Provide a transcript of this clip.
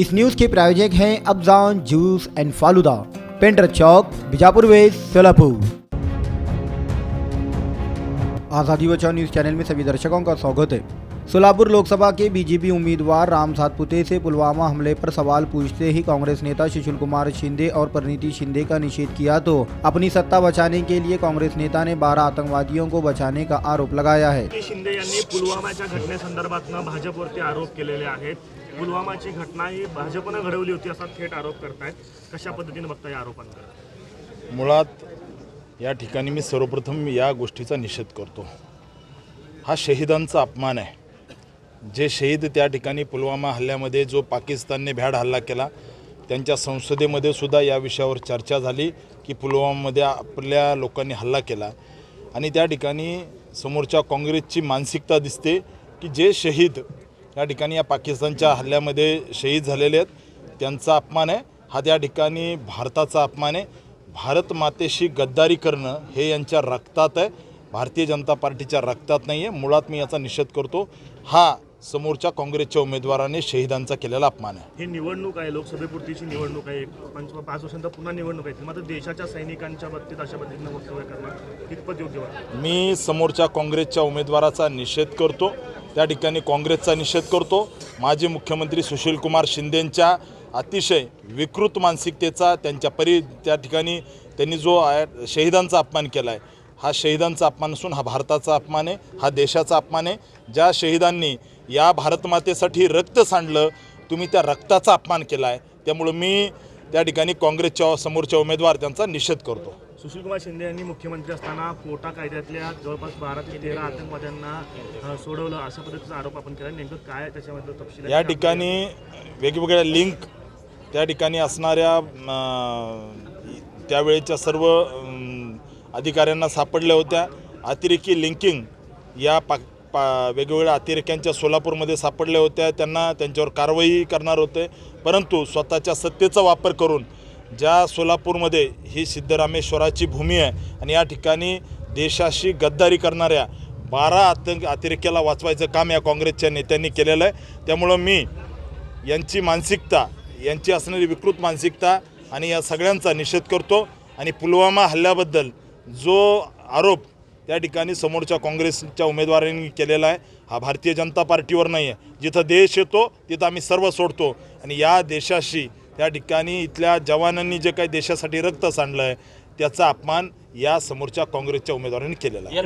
इस news के प्रायोजक हैं Afzan juice and falooda, painter Chowk, Bijapur west, Solapur. Azadi Bachao news channel में सभी दर्शकों का स्वागत है। सोलापुर लोकसभा के बीजेपी उम्मीदवार राम सातपुते से पुलवामा हमले पर सवाल पूछते ही कांग्रेस नेता सुशील कुमार शिंदे और परिणीति शिंदे का निषेध किया तो अपनी सत्ता बचाने के लिए कांग्रेस नेता ने 12 आतंकवादियों को बचाने का आरोप लगाया है। शिंदे यांनी पुलवामाच्या घटनेसंदर्भात भाजपवरती आरोप केलेले आहेत। पुलवामाची घटना ही भाजपने घडवली होती असा थेट आरोप करतायत। कशा पद्धतीने बघता या आरोपांकडे? मुळात या ठिकाणी मी सर्वप्रथम या गोष्टीचा निषेध करतो। हा शहीदांचा अपमान आहे। जे शहीद त्या ठिकाणी पुलवामा हल्ल्यामध्ये जो पाकिस्तानने भ्याड हल्ला केला, त्यांच्या संसदेमध्ये सुद्धा या विषयावर चर्चा झाली की पुलवामामध्ये आपल्या लोकांनी हल्ला केला आणि त्या ठिकाणी समोरच्या काँग्रेसची मानसिकता दिसते की जे शहीद त्या ठिकाणी या पाकिस्तानच्या हल्ल्यामध्ये शहीद झालेले आहेत त्यांचा अपमान आहे। हा त्या ठिकाणी भारताचा अपमान आहे। भारत मातेशी गद्दारी करणं हे यांच्या रक्तात आहे, भारतीय जनता पार्टीच्या रक्तात नाही आहे। मुळात मी याचा निषेध करतो। हा समोरच्या काँग्रेसच्या उमेदवाराने शहीदांचा केलेला अपमान आहे। ही निवडणूक आहे, लोकसभेपुरतीची निवडणूक आहे, 5 वर्षांत पुन्हा निवडणूक आहे, मात्र देशाच्या सैनिकांच्या बाबतीत अशा पद्धतीने वक्तव्य करणं कितपत योग्य वाटतं? मी समोरच्या काँग्रेसच्या उमेदवाराचा निषेध करतो, त्या ठिकाणी काँग्रेसचा निषेध करतो। माजी मुख्यमंत्री सुशील कुमार शिंदेंच्या अतिशय विकृत मानसिकतेचा त्या ठिकाणी त्यांनी जो शहीदांचा अपमान केला आहे, हा शहीदांचा अपमान नसून हा भारताचा अपमान आहे, हा देशाचा अपमान आहे। ज्या शहीदांनी या भारतमातेसाठी रक्त सांडलं, तुम्ही त्या रक्ताचा अपमान केला आहे। त्यामुळे मी त्या ठिकाणी काँग्रेसच्या समोरच्या उमेदवार त्यांचा निषेध करतो। सुशील कुमार शिंदे यांनी मुख्यमंत्री असताना कोटा कायद्यातल्या जवळपास 12 ते 13 आतंकवाद्यांना सोडवलं अशा पद्धतीचा आरोप आपण केला। नेमकं काय त्याच्यामध्ये तपशील? या ठिकाणी वेगवेगळ्या लिंक त्या ठिकाणी असणाऱ्या त्यावेळेच्या सर्व अधिकाऱ्यांना सापडल्या होत्या। अतिरेकी लिंकिंग या वेगवेगळ्या अतिरेक्यांच्या सोलापूरमध्ये सापडल्या होत्या। त्यांच्यावर कारवाई करणार होते, परंतु स्वतःच्या सत्तेचा वापर करून ज्या सोलापूरमध्ये ही सिद्धरामेश्वराची भूमी आहे आणि या ठिकाणी देशाशी गद्दारी करणाऱ्या 12 अतिरेक्याला वाचवायचं काम या काँग्रेसच्या नेत्यांनी केलेलं आहे। त्यामुळं मी यांची मानसिकता, यांची असणारी विकृत मानसिकता आणि या सगळ्यांचा निषेध करतो आणि पुलवामा हल्ल्याबद्दल जो आरोप त्या ठिकाणी समोरच्या काँग्रेसच्या उमेदवारांनी केलेला आहे, हा भारतीय जनता पार्टीवर नाही आहे। जिथं देश येतो तिथं आम्ही सर्व सोडतो आणि या देशाशी त्या ठिकाणी इथल्या जवानांनी जे काही देशासाठी रक्त सांडलं आहे त्याचा अपमान या समोरच्या काँग्रेसच्या उमेदवारांनी केलेला आहे।